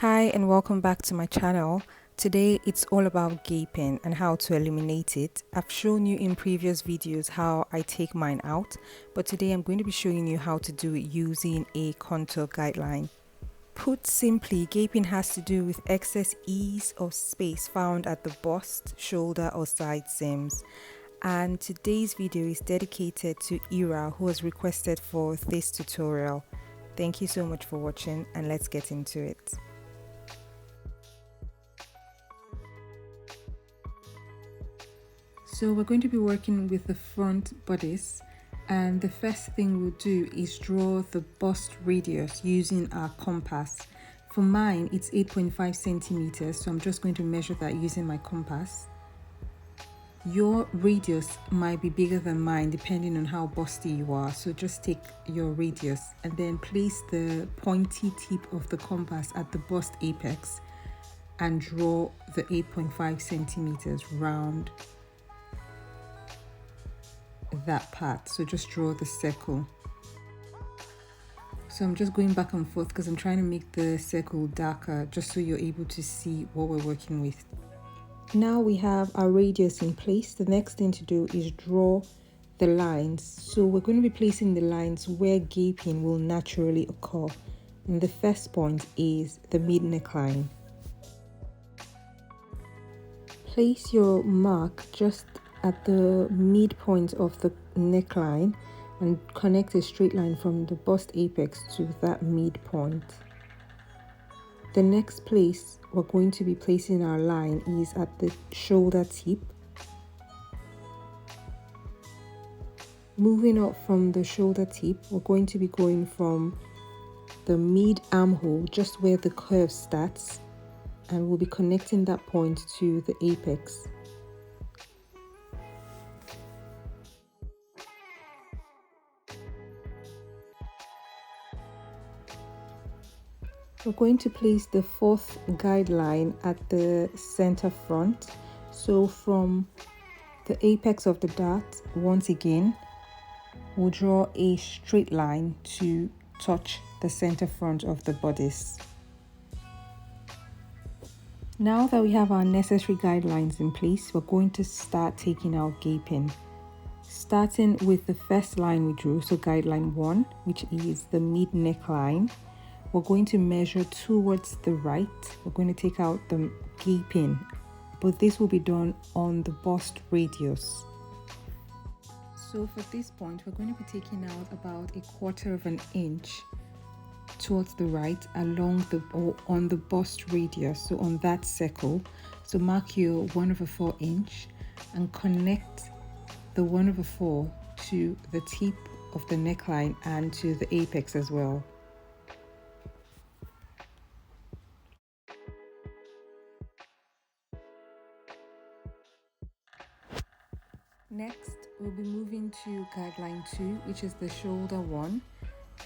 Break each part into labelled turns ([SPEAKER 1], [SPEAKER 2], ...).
[SPEAKER 1] Hi and welcome back to my channel. Today it's all about gaping and how to eliminate it. I've shown you in previous videos how I take mine out, but today I'm going to be showing you how to do it using a contour guideline. Put simply, gaping has to do with excess ease of space found at the bust, shoulder or side seams. And today's video is dedicated to Ira, who has requested for this tutorial. Thank you so much for watching and let's get into it. So we're going to be working with the front bodice, and the first thing we'll do is draw the bust radius using our compass. For mine it's 8.5 centimeters, so I'm just going to measure that using my compass. Your radius might be bigger than mine depending on how busty you are, so just take your radius and then place the pointy tip of the compass at the bust apex and draw the 8.5 centimeters round that part. So just draw the circle. So I'm just going back and forth because I'm trying to make the circle darker just so you're able to see what we're working with. Now we have our radius in place. The next thing to do is draw the lines. So we're going to be placing the lines where gaping will naturally occur. And the first point is the mid neckline. Place your mark just at the midpoint of the neckline and connect a straight line from the bust apex to that midpoint. The next place we're going to be placing our line is at the shoulder tip. Moving up from the shoulder tip, we're going to be going from the mid armhole, just where the curve starts, and we'll be connecting that point to the apex. We're going to place the fourth guideline at the center front. So from the apex of the dart, once again, we'll draw a straight line to touch the center front of the bodice. Now that we have our necessary guidelines in place, we're going to start taking out gaping. Starting with the first line we drew, so guideline 1, which is the mid neckline. We're going to measure towards the right. We're going to take out the gaping, but this will be done on the bust radius. So for this point, we're going to be taking out about 1/4 of an inch towards the right along the or on the bust radius, so on that circle. So mark your 1/4 inch and connect the 1/4 to the tip of the neckline and to the apex as well. Next, we'll be moving to guideline 2, which is the shoulder one.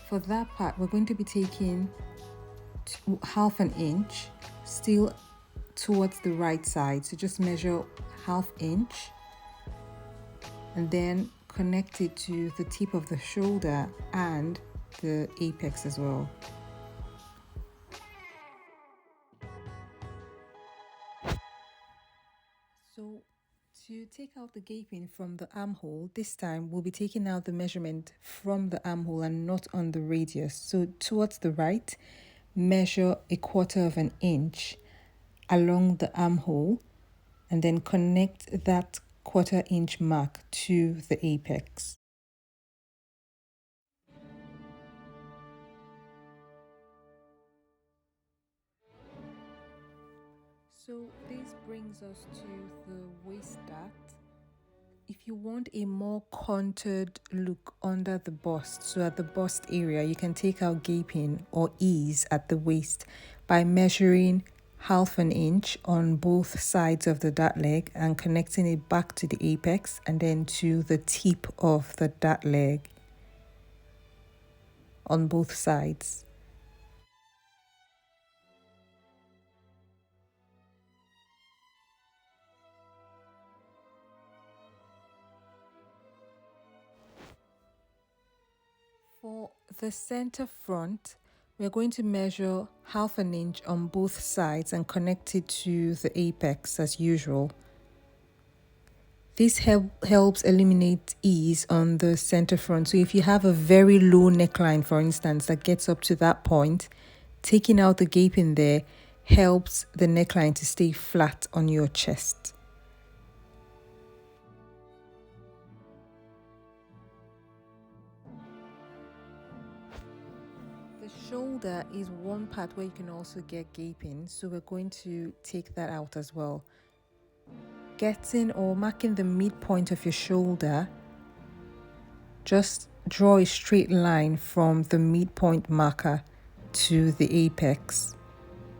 [SPEAKER 1] For that part, we're going to be taking 1/2 inch, still towards the right side. So just measure 1/2 inch and then connect it to the tip of the shoulder and the apex as well. So to take out the gaping from the armhole, this time we'll be taking out the measurement from the armhole and not on the radius. So towards the right, measure 1/4 of an inch along the armhole and then connect that 1/4 inch mark to the apex. So this brings us to the waist dart. If you want a more contoured look under the bust, so at the bust area, you can take out gaping or ease at the waist by measuring 1/2 an inch on both sides of the dart leg and connecting it back to the apex and then to the tip of the dart leg on both sides. For the center front, We're going to measure 1/2 inch on both sides and connect it to the apex as usual. This helps eliminate ease on the center front. So if you have a very low neckline, for instance, that gets up to that point, taking out the gaping there helps the neckline to stay flat on your chest. The shoulder is one part where you can also get gaping, so we're going to take that out as well. Getting or marking the midpoint of your shoulder, just draw a straight line from the midpoint marker to the apex.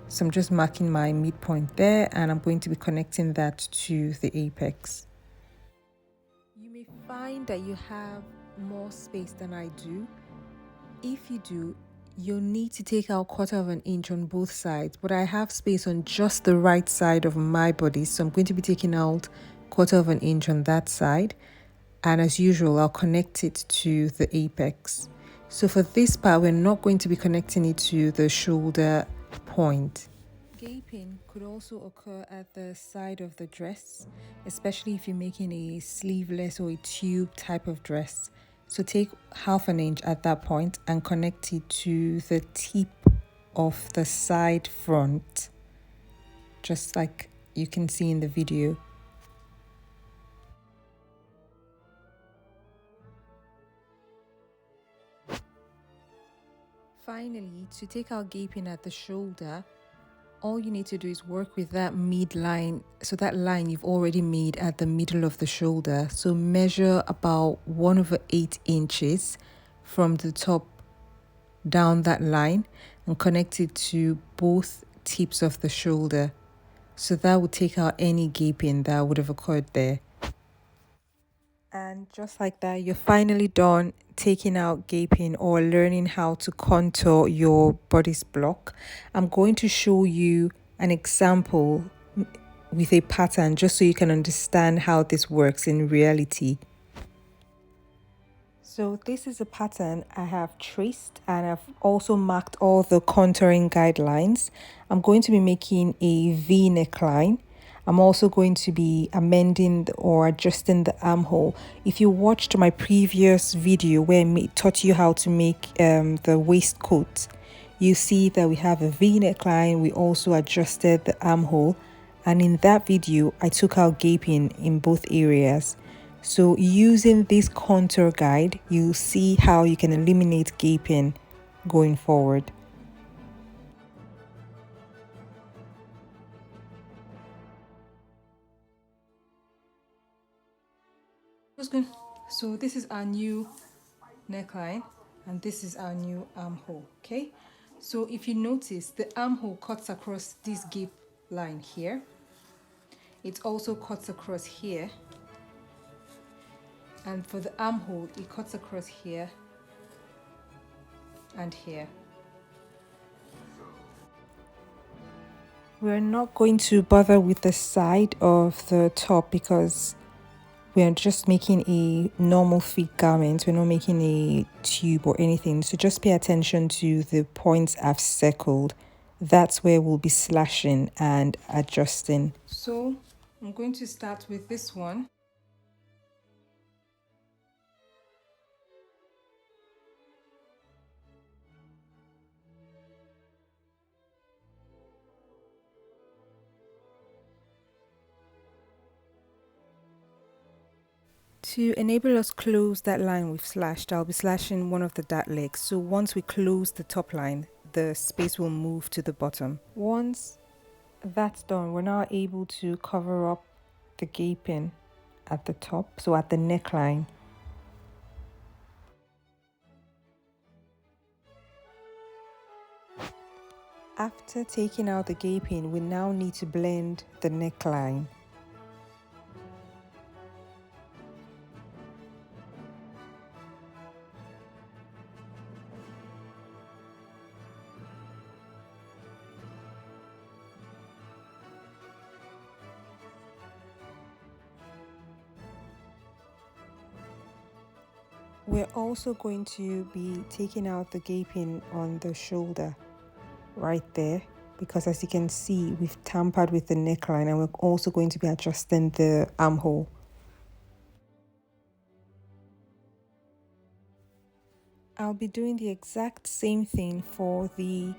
[SPEAKER 1] So I'm just marking my midpoint there, and I'm going to be connecting that to the apex. You may find that you have more space than I do. If you do, you'll need to take out 1/4 inch on both sides, but I have space on just the right side of my body, so I'm going to be taking out 1/4 inch on that side, and as usual I'll connect it to the apex. So for this part, we're not going to be connecting it to the shoulder point. Gaping could also occur at the side of the dress, especially if you're making a sleeveless or a tube type of dress. So take 1/2 inch at that point and connect it to the tip of the side front, just like you can see in the video. Finally, to take out gaping at the shoulder, all you need to do is work with that midline, so that line you've already made at the middle of the shoulder. So measure about 1/8 inches from the top down that line and connect it to both tips of the shoulder. So that would take out any gaping that would have occurred there. And just like that, you're finally done taking out gaping or learning how to contour your bodice block. I'm going to show you an example with a pattern just so you can understand how this works in reality. So this is a pattern I have traced, and I've also marked all the contouring guidelines. I'm going to be making a V neckline. I'm also going to be amending or adjusting the armhole. If you watched my previous video where I taught you how to make the waistcoat, you see that we have a V neckline. We also adjusted the armhole, and in that video I took out gaping in both areas. So using this contour guide, you'll see how you can eliminate gaping going forward. So this is our new neckline, and this is our new armhole. Okay, so if you notice, the armhole cuts across this gape line here. It also cuts across here, and for the armhole it cuts across here and here. We're not going to bother with the side of the top because we're just making a normal fit garment. We're not making a tube or anything. So just pay attention to the points I've circled. That's where we'll be slashing and adjusting. So I'm going to start with this one. To enable us close that line we've slashed, I'll be slashing one of the dart legs. So once we close the top line, the space will move to the bottom. Once that's done, we're now able to cover up the gaping at the top, so at the neckline. After taking out the gaping, we now need to blend the neckline. We're also going to be taking out the gaping on the shoulder right there, because as you can see, we've tampered with the neckline, and we're also going to be adjusting the armhole. I'll be doing the exact same thing for the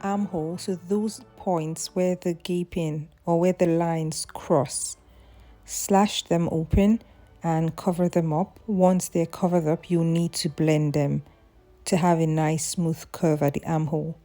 [SPEAKER 1] armhole, so those points where the gaping or where the lines cross, slash them open and cover them up. Once they're covered up, you'll need to blend them to have a nice smooth curve at the armhole.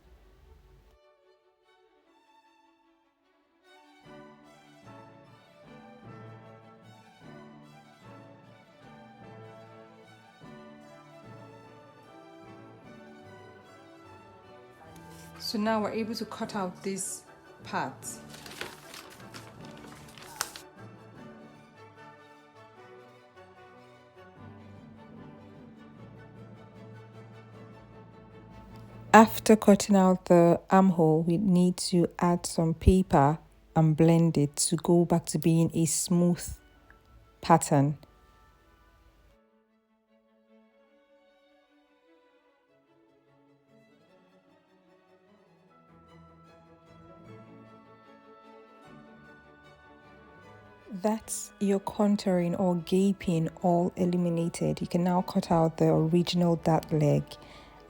[SPEAKER 1] So now we're able to cut out this part. After cutting out the armhole, we need to add some paper and blend it to go back to being a smooth pattern. That's your contouring or gaping all eliminated. You can now cut out the original dart leg,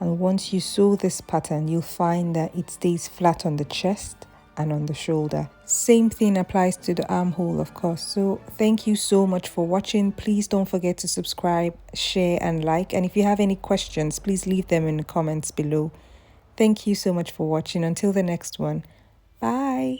[SPEAKER 1] and once you sew this pattern, you'll find that it stays flat on the chest and on the shoulder. Same thing applies to the armhole, of course. So thank you so much for watching. Please don't forget to subscribe, share and like, and if you have any questions, please leave them in the comments below. Thank you so much for watching. Until the next one, bye.